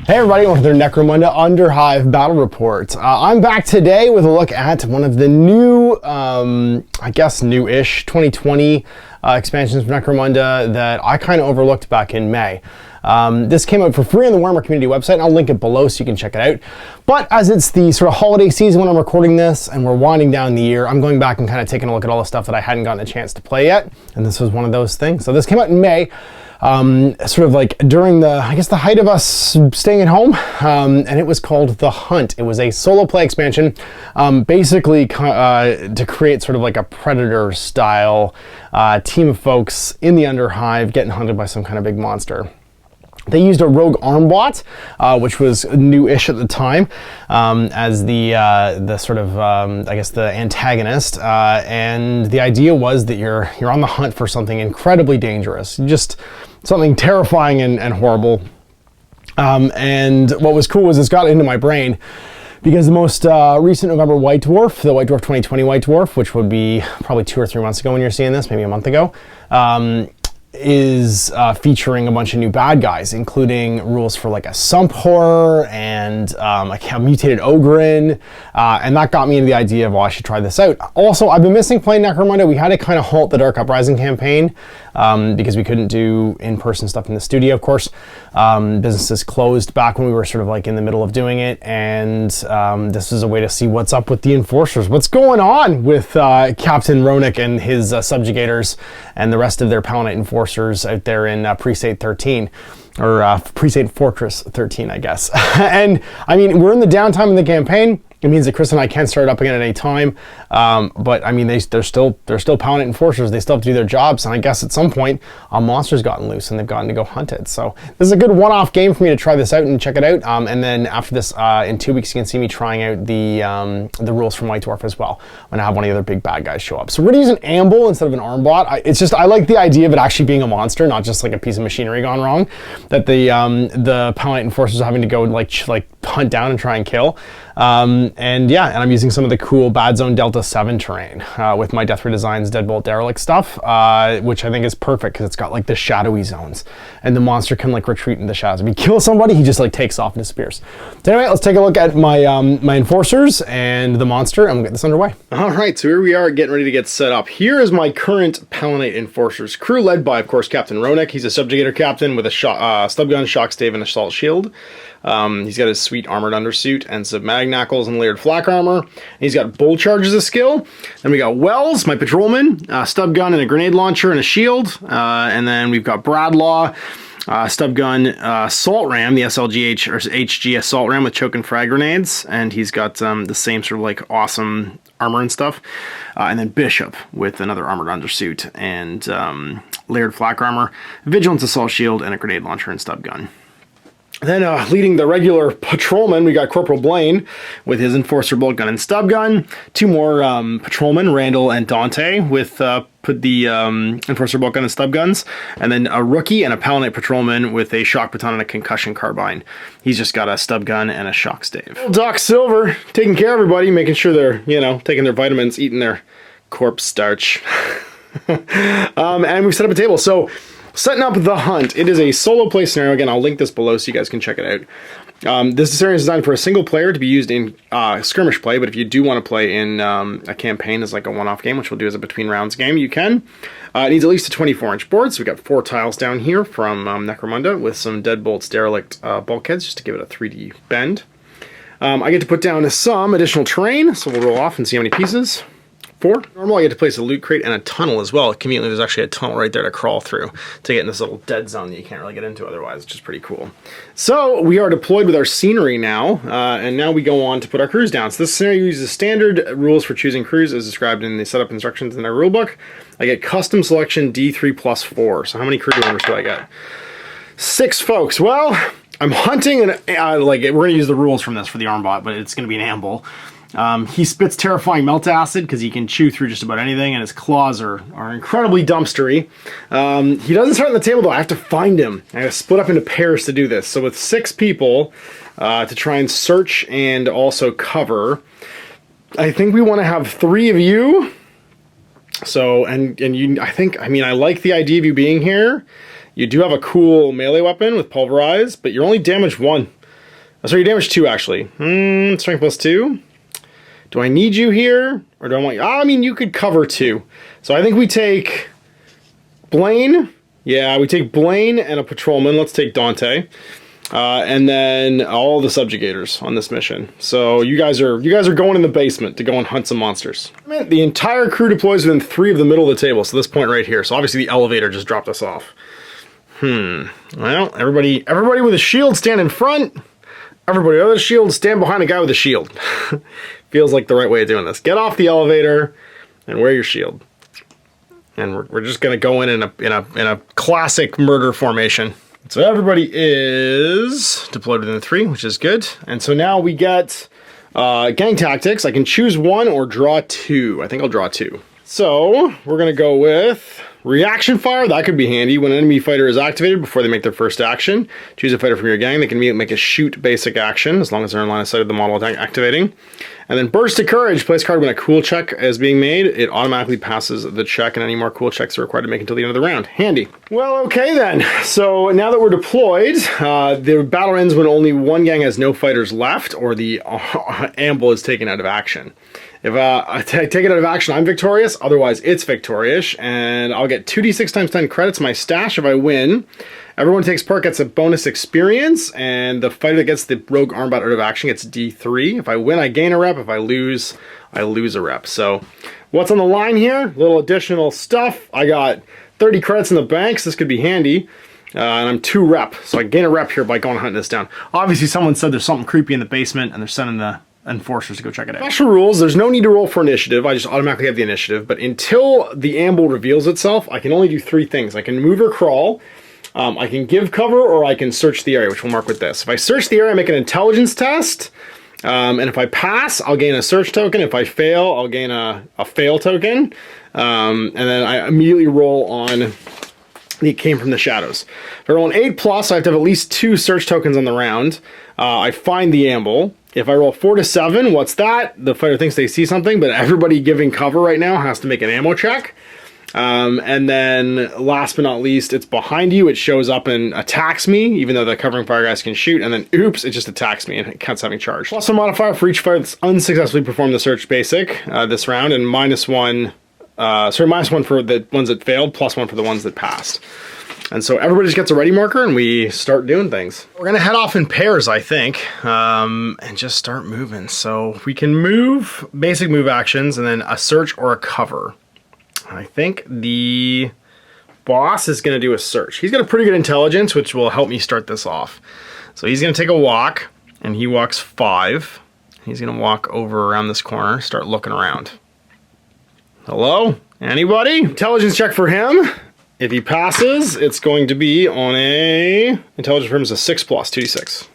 Hey everybody, welcome to the Necromunda Underhive Battle Report. I'm back today with a look at one of the new, I guess new-ish 2020 expansions of Necromunda that I kind of overlooked back in May. This came out for free on the Warhammer community website, and I'll link it below so you can check it out. But as it's the sort of holiday season when I'm recording this, and we're winding down the year, I'm going back and kind of taking a look at all the stuff that I hadn't gotten a chance to play yet, and this was one of those things. So this came out in May. Sort of like during the, I guess, the height of us staying at home, and it was called The Hunt. It was a solo play expansion, basically to create sort of like a Predator style team of folks in the Underhive getting hunted by some kind of big monster. They used a rogue arm bot, which was new-ish at the time, as the sort of, I guess, the antagonist. And the idea was that you're on the hunt for something incredibly dangerous, just something terrifying and horrible. And what was cool was this got into my brain because the most recent November White Dwarf, the White Dwarf 2020 White Dwarf, which would be probably 2 or 3 months ago when you're seeing this, maybe a month ago, is featuring a bunch of new bad guys, including rules for like a sump horror and like a mutated ogrin, and that got me into the idea of, well, I should try this out. Also, I've been missing playing Necromunda. We had to kind of halt the Dark Uprising campaign because we couldn't do in-person stuff in the studio, of course. Businesses closed back when we were sort of like in the middle of doing it, and this is a way to see what's up with the Enforcers. What's going on with Captain Ronik and his subjugators and the rest of their Paladin Enforcers out there in Precinct 13, or Precinct Fortress 13, I guess. And I mean, we're in the downtime in the campaign. It means that Chris and I can start up again at any time. But I mean, they're still Paladin Enforcers. They still have to do their jobs. And I guess at some point, a monster's gotten loose and they've gotten to go hunt it. So this is a good one-off game for me to try this out and check it out. And then after this, in 2 weeks, you can see me trying out the rules from White Dwarf as well, when I have one of the other big bad guys show up. So we're gonna use an amble instead of an arm bot. I like the idea of it actually being a monster, not just like a piece of machinery gone wrong, that the Paladin Enforcers are having to go like hunt down and try and kill. And yeah, and I'm using some of the cool Bad Zone Delta 7 terrain with my Death Ray Designs Deadbolt Derelict stuff, which I think is perfect because it's got like the shadowy zones and the monster can like retreat in the shadows. If you kill somebody, he just like takes off and disappears. So anyway, let's take a look at my my Enforcers and the monster, and we'll get this underway. All right, so here we are getting ready to get set up. Here is my current Paladin Enforcers crew, led by, of course, Captain Ronik. He's a subjugator captain with a stub gun, shock stave, and assault shield. He's got his sweet armored undersuit and some magnacles and layered flak armor. And he's got bull charge as a skill. Then we got Wells, my patrolman, stub gun and a grenade launcher and a shield. And then we've got Bradlaw, stub gun, assault ram, the SLGH or HG assault ram with choke and frag grenades. And he's got the same sort of like awesome armor and stuff. And then Bishop with another armored undersuit and layered flak armor, vigilance assault shield, and a grenade launcher and stub gun. Then leading the regular patrolman, we got Corporal Blaine with his Enforcer bolt gun and stub gun. 2 more patrolmen, Randall and Dante, with the Enforcer bolt gun and stub guns. And then a rookie and a Paladin patrolman with a shock baton and a concussion carbine. He's just got a stub gun and a shock stave. Doc Silver taking care of everybody, making sure they're, taking their vitamins, eating their corpse starch. And we've set up a table. So setting up The Hunt. It is a solo play scenario. Again, I'll link this below so you guys can check it out. This scenario is designed for a single player to be used in skirmish play, but if you do want to play in a campaign as like a one-off game, which we'll do as a between rounds game, you can. It needs at least a 24-inch board, so we've got 4 tiles down here from Necromunda with some Deadbolt's Derelict bulkheads just to give it a 3D bend. I get to put down some additional terrain, so we'll roll off and see how many pieces. 4. Normal, I get to place a loot crate and a tunnel as well. Conveniently, there's actually a tunnel right there to crawl through to get in this little dead zone that you can't really get into otherwise, which is pretty cool. So we are deployed with our scenery now, and now we go on to put our crews down. So this scenario uses standard rules for choosing crews as described in the setup instructions in our rulebook. I get custom selection D3 plus 4. So how many crew members do I get? 6 folks. Well, I'm hunting, and we're going to use the rules from this for the arm bot, but it's going to be an amble. He spits terrifying melt acid because he can chew through just about anything, and his claws are incredibly dumpstery. He doesn't start on the table, though. I have to find him. I have to split up into pairs to do this. So with 6 people to try and search and also cover, I think we want to have 3 of you. So, and you, I like the idea of you being here. You do have a cool melee weapon with Pulverize, but you're only damage 1. Oh, sorry, damage 2 actually. Strength plus 2. Do I need you here? Or do I want you? I mean, you could cover 2. So I think we take Blaine. Yeah, we take Blaine and a patrolman. Let's take Dante. And then all the subjugators on this mission. So you guys are going in the basement to go and hunt some monsters. The entire crew deploys within 3 of the middle of the table, so this point right here. So obviously the elevator just dropped us off. Well, everybody with a shield stand in front. Everybody with a shield stand behind a guy with a shield. Feels like the right way of doing this. Get off the elevator and wear your shield. And we're just gonna go in a classic murder formation. So everybody is deployed within the 3, which is good. And so now we get gang tactics. I can choose 1 or draw 2. I think I'll draw 2. So we're gonna go with reaction fire. That could be handy. When an enemy fighter is activated before they make their first action, choose a fighter from your gang. They can make a shoot basic action as long as they're in line of sight of the model activating. And then burst of courage. Place card when a cool check is being made. It automatically passes the check, and any more cool checks are required to make until the end of the round. Handy. Well, okay then. So now that we're deployed, the battle ends when only one gang has no fighters left, or the amble is taken out of action. If I take it out of action, I'm victorious. Otherwise, it's victorious, and I'll get 2d6 times 10 credits, my stash, if I win. Everyone who takes part gets a bonus experience, and the fighter that gets the rogue armbot out of action gets d3. If I win, I gain a rep. If I lose a rep. So what's on the line here? Little additional stuff. I got 30 credits in the bank, so this could be handy. And I'm 2 rep, so I gain a rep here by going hunting this down. Obviously, someone said there's something creepy in the basement, and they're sending the enforcers to go check it out. Special rules, there's no need to roll for initiative. I just automatically have the initiative, but until the amble reveals itself, I can only do 3 things. I can move or crawl, I can give cover, or I can search the area, which we'll mark with this. If I search the area, I make an intelligence test, and if I pass, I'll gain a search token. If I fail, I'll gain a fail token, and then I immediately roll on it came from the shadows. If I roll an 8+, I have to have at least 2 search tokens on the round. I find the amble. If I roll 4 to 7, what's that? The fighter thinks they see something, but everybody giving cover right now has to make an ammo check. And then last but not least, it's behind you. It shows up and attacks me, even though the covering fire guys can shoot. And then, oops, it just attacks me and it counts having charge. Plus a modifier for each fighter that's unsuccessfully performed the search basic this round, and -1 for the ones that failed, +1 for the ones that passed. And so everybody just gets a ready marker and we start doing things. We're gonna head off in pairs, I think, and just start moving. So we can move, basic move actions, and then a search or a cover. I think the boss is gonna do a search. He's got a pretty good intelligence, which will help me start this off. So he's gonna take a walk, and he walks 5. He's gonna walk over around this corner, start looking around. Hello? Anybody? Intelligence check for him. If he passes, it's going to be on a intelligence for him is a 6+, 2d6.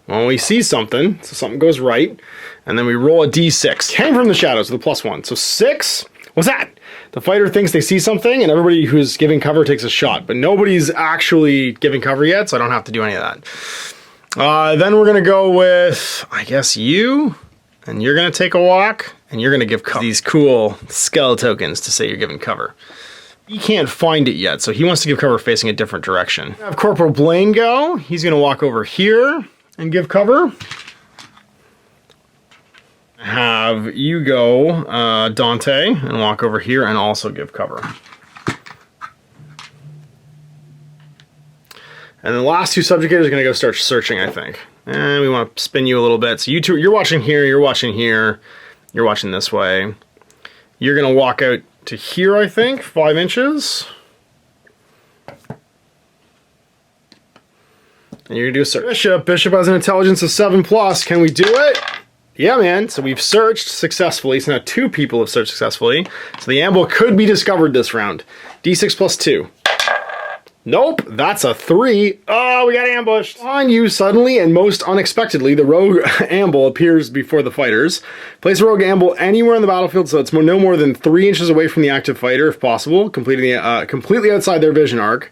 Well, we see something, so something goes right, and then we roll a d6. Came from the shadows with a +1. So 6, what's that? The fighter thinks they see something, and everybody who's giving cover takes a shot, but nobody's actually giving cover yet, so I don't have to do any of that. Then we're gonna go with, I guess, you, and you're gonna take a walk, and you're gonna give cover. These cool skull tokens to say you're giving cover. He can't find it yet, so he wants to give cover facing a different direction. Have Corporal Blaine go. He's gonna walk over here and give cover. Have you go, Dante, and walk over here and also give cover. And the last 2 subjugators are gonna go start searching, I think. And we wanna spin you a little bit. So you two, you're watching here, you're watching here, you're watching this way. You're gonna walk out to here, I think, 5 inches. And you're gonna do a search. Bishop has an intelligence of 7+. Can we do it? Yeah, man. So we've searched successfully. So now 2 people have searched successfully. So the amble could be discovered this round. D6 + 2. Nope, that's a 3. Oh, we got ambushed. On you, suddenly and most unexpectedly, the rogue amble appears before the fighters. Place a rogue amble anywhere on the battlefield so it's no more than 3 inches away from the active fighter, if possible, completely outside their vision arc.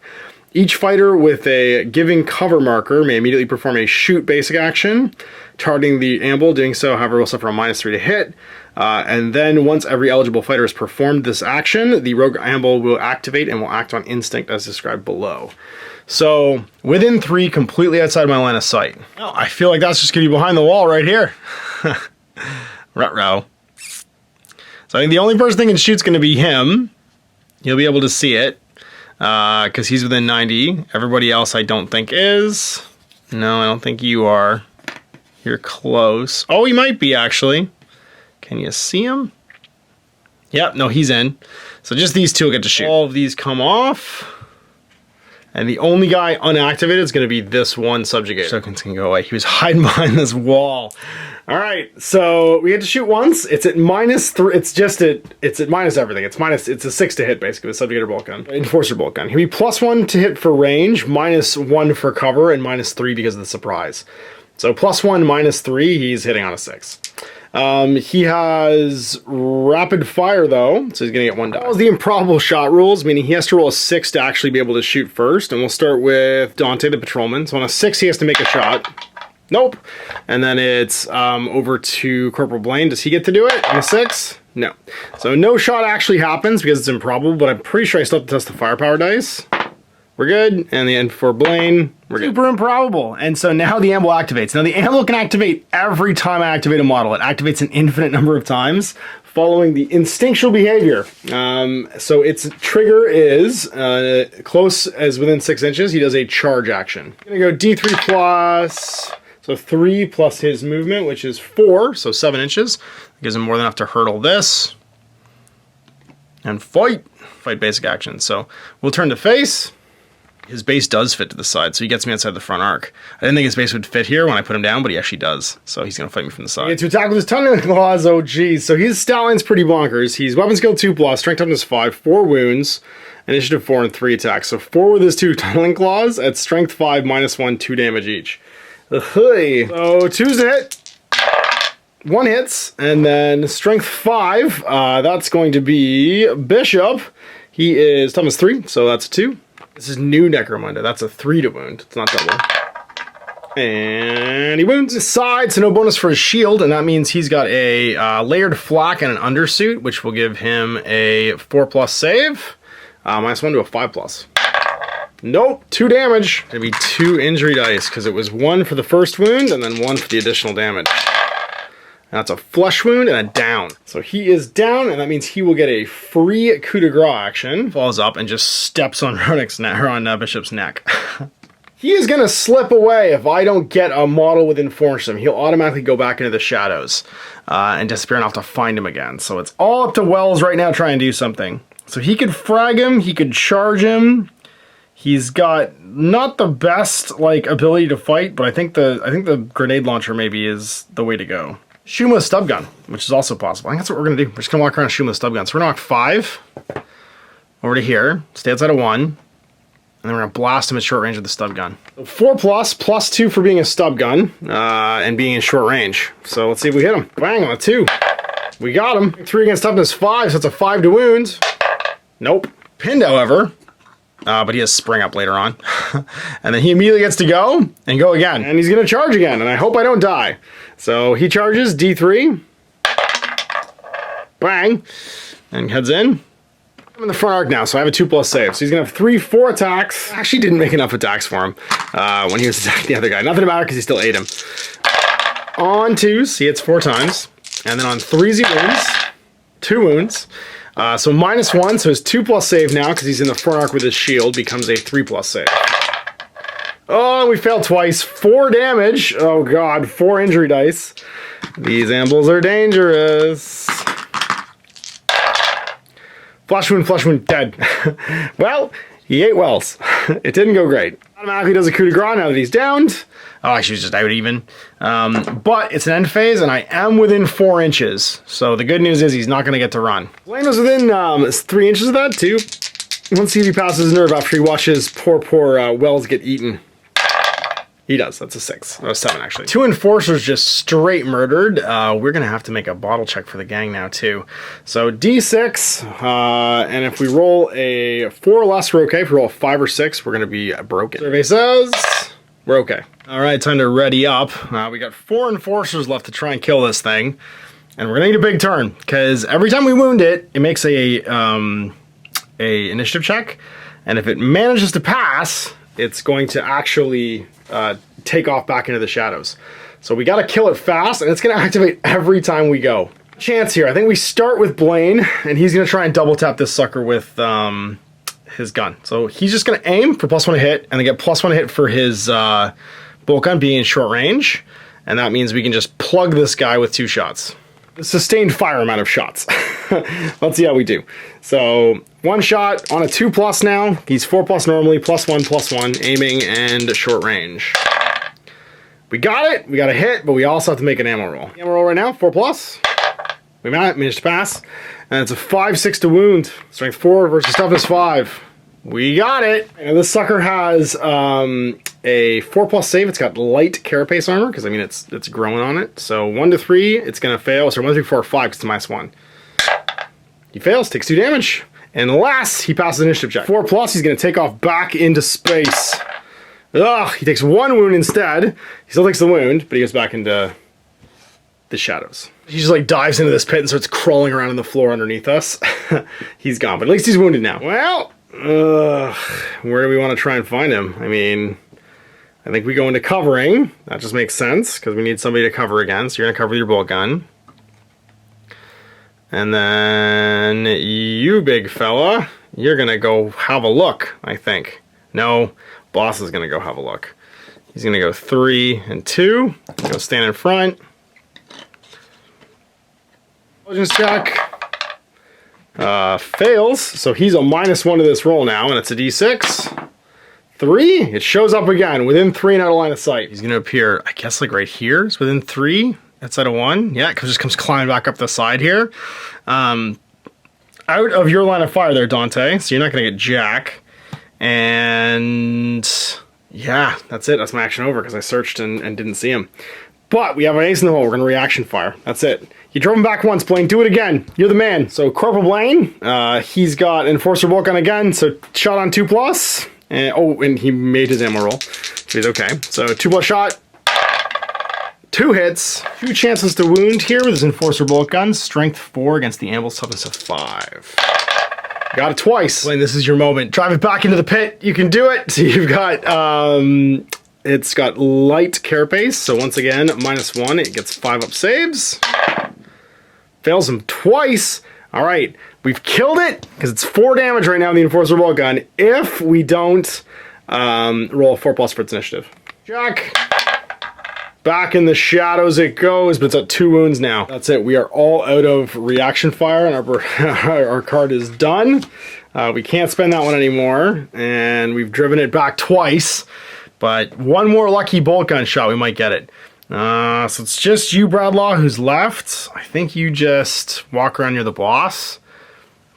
Each fighter with a giving cover marker may immediately perform a shoot basic action, targeting the amble. Doing so, however, will suffer a -3 to hit. And then once every eligible fighter has performed this action, the rogue amble will activate and will act on instinct as described below. So within 3, completely outside my line of sight. Oh, I feel like that's just gonna be behind the wall right here. Ruh-roh. So I think the only person that can shoot's gonna be him. He'll be able to see it. Because he's within 90. Everybody else I don't think is. No, I don't think you are. You're close. Oh, he might be, actually. Can you see him? Yep, no, he's in. So just these two will get to shoot. All of these come off. And the only guy unactivated is going to be this one subjugator. Tokens can go away. He was hiding behind this wall. All right, so we get to shoot once. It's at -3. It's at minus everything. It's a 6 to hit basically with subjugator bolt gun, enforcer bolt gun. He'll be +1 to hit for range, -1 for cover, and -3 because of the surprise. So +1, -3. He's hitting on a 6. He has rapid fire though, so he's gonna get 1 die. The improbable shot rules, meaning he has to roll a 6 to actually be able to shoot first. And we'll start with Dante the Patrolman. So on a 6, he has to make a shot. Nope. And then it's over to Corporal Blaine. Does he get to do it on a 6? No. So no shot actually happens because it's improbable, but I'm pretty sure I still have to test the firepower dice. We're good. And the end for Blaine, we're good. Super improbable. And so now the amble activates. Now the amble can activate every time I activate a model. It activates an infinite number of times following the instinctual behavior. So its trigger is close as within 6 inches. He does a charge action. I'm gonna go D3 plus... So 3 plus his movement, which is 4, so 7 inches. Gives him more than enough to hurdle this. And fight. Fight basic action. So we'll turn to face. His base does fit to the side, so he gets me outside the front arc. I didn't think his base would fit here when I put him down, but he actually does. So he's going to fight me from the side. To attack with his Tunneling Claws, oh geez. So his stat line's pretty bonkers. He's weapon skill 2+, strength toughness 5, 4 wounds, initiative 4, and 3 attacks. So 4 with his 2 Tunneling Claws at strength 5, -1, 2 damage each. So 2's a hit. 1 hits, and then strength 5, that's going to be Bishop. He is toughness 3, so that's a 2. This is new Necromunda, that's a 3 to wound, it's not double. And he wounds his side, so no bonus for his shield, and that means he's got a layered flak and an undersuit, which will give him a 4+ save, -1 to a 5+. Nope, 2 damage. Gonna be 2 injury dice, because it was 1 for the first wound, and then 1 for the additional damage. And that's a flesh wound and a down. So he is down, and that means he will get a free coup de grace action. Falls up and just steps on Roddick's neck, or on Bishop's neck. He is gonna slip away if I don't get a model within 4 inches of him. He'll automatically go back into the shadows and disappear, and I'll have to find him again. So it's all up to Wells right now trying to do something. So he could frag him, he could charge him. He's got not the best like ability to fight, but I think the grenade launcher maybe is the way to go. Shoot him with a stub gun, which is also possible. I think that's what we're gonna do. We're just gonna walk around and shoot him with a stub gun. So we're gonna knock 5 over to here, stay outside of 1, and then we're gonna blast him at short range with the stub gun. So 4+ +2 for being a stub gun and being in short range. So let's see if we hit him. Bang on a 2. We got him. 3 against toughness 5, so it's a 5 to wound. Nope. Pinned, however. But he has spring up later on. And then he immediately gets to go and go again. And he's going to charge again, and I hope I don't die. So he charges, D3. Bang. And heads in. I'm in the front arc now, so I have a 2+ save. So he's going to have 3, 4 attacks. Actually didn't make enough attacks for him when he was attacking the other guy. Nothing to matter because he still ate him. On 2s, he hits 4 times. And then on 3s, he wounds. 2 wounds. So -1, so his 2+ save now, because he's in the front arc with his shield, becomes a 3+ save. Oh, we failed twice. 4 damage. Oh god, 4 injury dice. These ambles are dangerous. Flesh wound, dead. Well, he ate Wells. It didn't go great. Automatically does a coup de grace now that he's downed. Oh, actually, he was just out even. But it's an end phase, and I am within 4 inches. So the good news is he's not going to get to run. Blaine was within 3 inches of that, too. Let's see if he passes his nerve after he watches poor Wells get eaten. He does. That's a 6. Or a 7, actually. 2 enforcers just straight murdered. We're going to have to make a bottle check for the gang now, too. So D6, and if we roll a 4 or less, we're okay. If we roll a 5 or 6, we're going to be broken. Survey says we're okay. All right, time to ready up. We got 4 enforcers left to try and kill this thing. And we're going to need a big turn, because every time we wound it, it makes a initiative check. And if it manages to pass, it's going to actually take off back into the shadows. So we got to kill it fast, and it's going to activate every time we go. Chance here. I think we start with Blaine, and he's going to try and double tap this sucker with his gun. So he's just going to aim for +1 hit, and then get +1 hit for his bolt gun being in short range. And that means we can just plug this guy with 2 shots. Sustained fire amount of shots. Let's see how we do. So 1 shot on a 2+ now. He's 4+ normally, +1/+1, aiming and short range. We got it. We got a hit, but we also have to make an ammo roll. Ammo roll right now, 4+. We managed to pass, and it's a 5/6 to wound. Strength 4 versus toughness 5. We got it. And this sucker has a 4+ save. It's got light carapace armor, because I mean it's growing on it. So 1 to 3, it's gonna fail. So 1, 3, 4, 5, because it's -1. He fails, takes 2 damage. And last, he passes an initiative check. 4+, he's gonna take off back into space. Ugh, he takes 1 wound instead. He still takes the wound, but he goes back into the shadows. He just like dives into this pit and starts crawling around on the floor underneath us. He's gone, but at least he's wounded now. Well, where do we want to try and find him? I mean, I think we go into covering. That just makes sense, because we need somebody to cover again. So you're going to cover with your bolt gun. And then you, big fella, you're going to go have a look, I think. No, boss is going to go have a look. He's going to go 3 and 2. Go stand in front. Intelligence check. Fails, so he's a -1 to this roll now, and it's a D6. 3, it shows up again, within 3 and out of line of sight. He's gonna appear, I guess, like right here. It's within 3, outside of 1. Yeah, it just comes climbing back up the side here. Out of your line of fire there, Dante, so you're not gonna get jack. And yeah, that's it. That's my action over, because I searched and didn't see him. But we have an ace in the hole. We're going to reaction fire. That's it. You drove him back once, Blaine. Do it again. You're the man. So Corporal Blaine, he's got Enforcer bolt gun again. So shot on 2+. And, oh, and he made his ammo roll. So he's okay. So 2+ shot. 2 hits. 2 chances to wound here with his Enforcer bolt gun. Strength 4 against the Amble's toughness of 5. Got it twice. Blaine, this is your moment. Drive it back into the pit. You can do it. So you've got... it's got light carapace, so once again, -1, it gets 5 up saves. Fails him twice. All right, we've killed it, because it's 4 damage right now in the Enforcer bolt gun, if we don't roll a 4+ for its initiative. Jack. Back in the shadows it goes, but it's at 2 wounds now. That's it, we are all out of reaction fire, and our card is done. We can't spend that one anymore, and we've driven it back twice. But 1 more lucky bolt gun shot, we might get it. So it's just you, Bradlaw, who's left. I think you just walk around near the boss.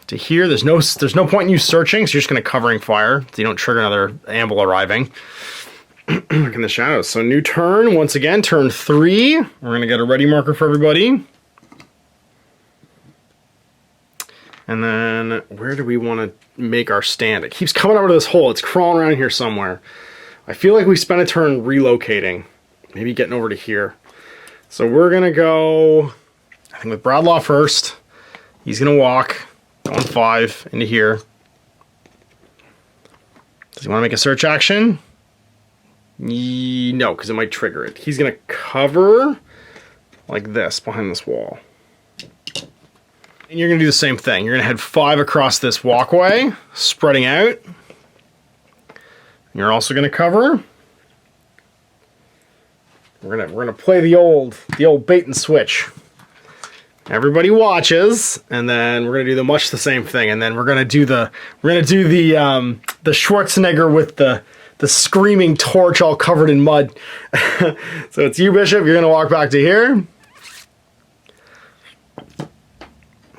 To here, there's no point in you searching, so you're just going to covering fire, so you don't trigger another amble arriving. Back in the shadows. So new turn, once again, turn 3. We're going to get a ready marker for everybody. And then, where do we want to make our stand? It keeps coming over to this hole. It's crawling around here somewhere. I feel like we spent a turn relocating. Maybe getting over to here. So we're going to go, I think, with Bradlaw first. He's going to walk, going 5 into here. Does he want to make a search action? No, because it might trigger it. He's going to cover like this behind this wall. And you're going to do the same thing. You're going to head 5 across this walkway, spreading out. You're also going to cover. We're gonna play the old bait and switch. Everybody watches, and then we're gonna do much the same thing, and then we're gonna do the Schwarzenegger with the screaming torch all covered in mud. So it's you, Bishop. You're gonna walk back to here.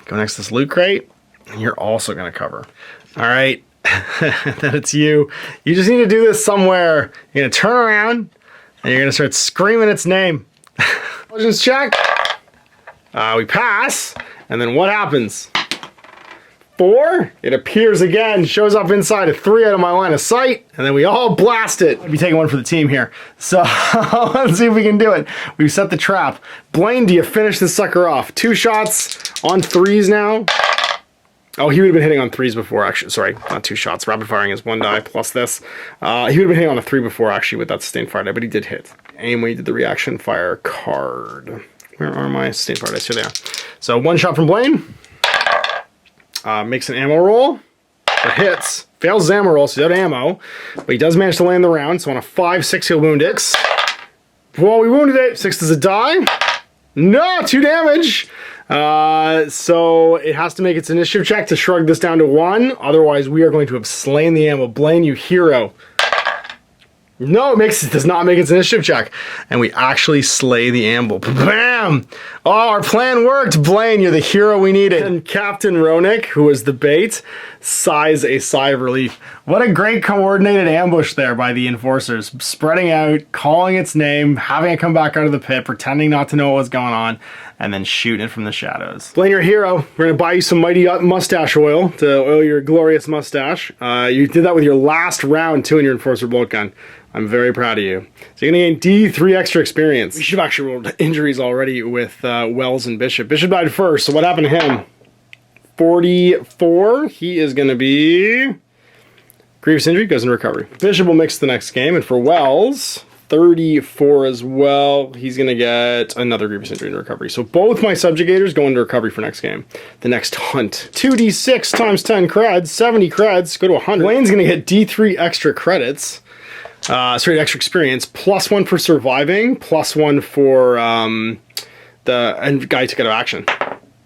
Go next to this loot crate, and you're also gonna cover. All right. Then it's you. You just need to do this somewhere. You're gonna turn around, And you're gonna start screaming its name. Intelligence check. We pass, and then what happens? 4, it appears again, shows up inside of 3 out of my line of sight, and then we all blast it. I'll be taking one for the team here. So let's see if we can do it. We've set the trap. Blaine, do you finish this sucker off? 2 shots on 3s now. Oh, he would have been hitting on 3s before, actually. Sorry, not 2 shots. Rapid firing is 1 die plus this. He would have been hitting on a 3 before, actually, with that sustained fire die, but he did hit. Aim when he did the reaction fire card. Where are my sustained fire dice? Here they are. So 1 shot from Blaine. Makes an ammo roll. Or hits. Fails his ammo roll, so he's out of ammo. But he does manage to land the round, so on a 5-6 he'll wound it. Well, we wounded it. 6 does it die? No, 2 damage. So it has to make its initiative check to shrug this down to 1. Otherwise, we are going to have slain the ammo. Blaine, you hero. No, it does not make its initiative check. And we actually slay the amble. Bam! Oh, our plan worked. Blaine, you're the hero we needed. And Captain Ronik, who was the bait, sighs a sigh of relief. What a great coordinated ambush there by the enforcers. Spreading out, calling its name, having it come back out of the pit, pretending not to know what was going on, and then shooting it from the shadows. Blaine, you're a hero. We're gonna buy you some mighty mustache oil to oil your glorious mustache. You did that with your last round too in your enforcer bolt gun. I'm very proud of you. So you're gonna gain D3 extra experience. We should have actually rolled injuries already with Wells and Bishop. Bishop died first, so what happened to him? 44, he is gonna be... Grievous injury, goes into recovery. Bishop will mix the next game, and for Wells, 34 as well, he's gonna get another grievous injury in recovery. So both my subjugators go into recovery for next game. The next hunt. 2d6 times 10 creds, 70 creds, go to 100. Blaine's gonna get D3 extra credits. Extra experience, +1 for surviving, +1 for the guy took out of action.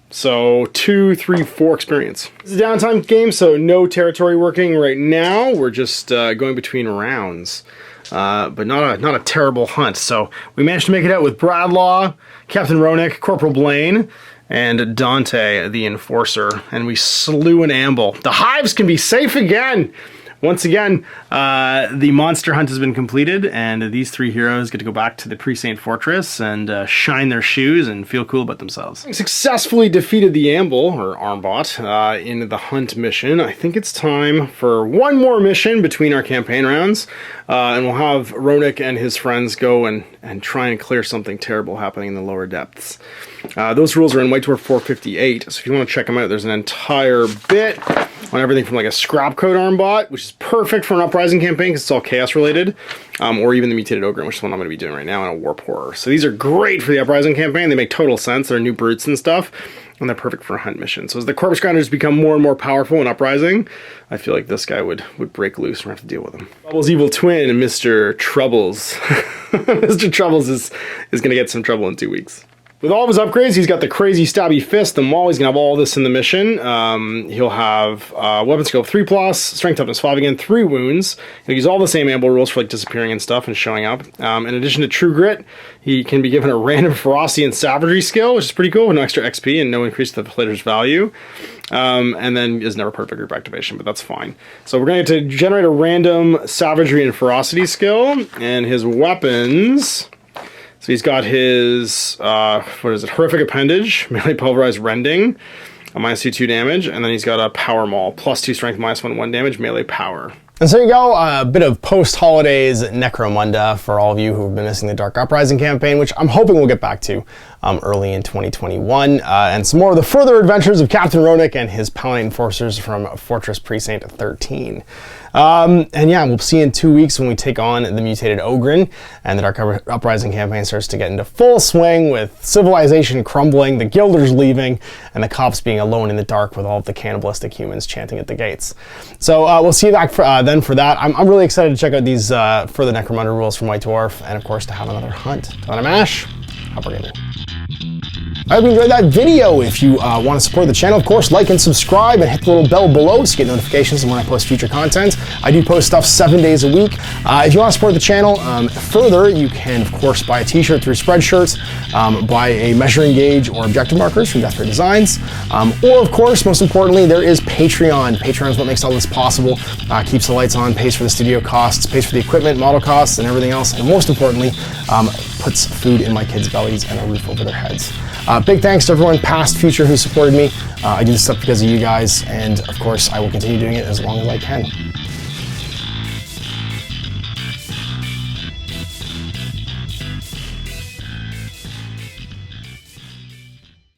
So 2, 3, 4 experience. This is a downtime game, so no territory working right now. We're just going between rounds, but not a terrible hunt. So we managed to make it out with Bradlaugh, Captain Ronik, Corporal Blaine, and Dante the Enforcer, and we slew an amble. The hives can be safe again. Once again, the monster hunt has been completed, and these 3 heroes get to go back to the Precinct Fortress and shine their shoes and feel cool about themselves. We successfully defeated the Amble, or Armbot, in the hunt mission. I think it's time for one more mission between our campaign rounds, and we'll have Ronik and his friends go and try and clear something terrible happening in the lower depths. Those rules are in White Dwarf 458, so if you want to check them out, there's an entire bit on everything from like a scrap code Armbot, which is perfect for an Uprising campaign because it's all chaos related, or even the Mutated Ogre, which is what I'm going to be doing right now, and a Warp Horror. So these are great for the Uprising campaign. They make total sense. They're new brutes and stuff, and they're perfect for a hunt mission. So as the Corpse Grinders become more and more powerful in Uprising, I feel like this guy would break loose and we're going to have to deal with him. Bubble's evil twin, Mr. Troubles. Mr. Troubles is going to get some trouble in 2 weeks. With all of his upgrades, he's got the crazy stabby fist, the maul. He's going to have all this in the mission. He'll have weapon skill 3+, strength toughness 5 again, 3 wounds. He'll use all the same amble rules for like disappearing and stuff and showing up. In addition to True Grit, he can be given a random ferocity and savagery skill, which is pretty cool, with no extra XP and no increase to the player's value. And then is never part of a group activation, but that's fine. So we're going to get to generate a random savagery and ferocity skill, and his weapons... So he's got his, Horrific Appendage, Melee Pulverized Rending, a -2 damage, and then he's got a Power Maul, +2 Strength, -1 damage, Melee Power. And so you go, a bit of post-holidays Necromunda for all of you who have been missing the Dark Uprising campaign, which I'm hoping we'll get back to early in 2021, and some more of the further adventures of Captain Ronik and his Paladin Enforcers from Fortress Precinct 13. And yeah, we'll see in 2 weeks when we take on the Mutated Ogre, and the Dark Uprising campaign starts to get into full swing with civilization crumbling, the Guilders leaving, and the cops being alone in the dark with all of the cannibalistic humans chanting at the gates. So we'll see you back then for that. I'm really excited to check out these further Necromunda rules from White Dwarf, and of course to have another hunt. Donna Mash, Hopper Gamer. I hope you enjoyed that video. If you want to support the channel, of course, like and subscribe and hit the little bell below to get notifications when I post future content. I do post stuff 7 days a week. If you want to support the channel further, you can, of course, buy a t-shirt through Spreadshirt, buy a measuring gauge or objective markers from Death Ray Designs, or, of course, most importantly, there is Patreon. Patreon is what makes all this possible, keeps the lights on, pays for the studio costs, pays for the equipment, model costs, and everything else, and most importantly, puts food in my kids' bellies and a roof over their heads. Big thanks to everyone, past, future, who supported me. I do this stuff because of you guys, and of course, I will continue doing it as long as I can.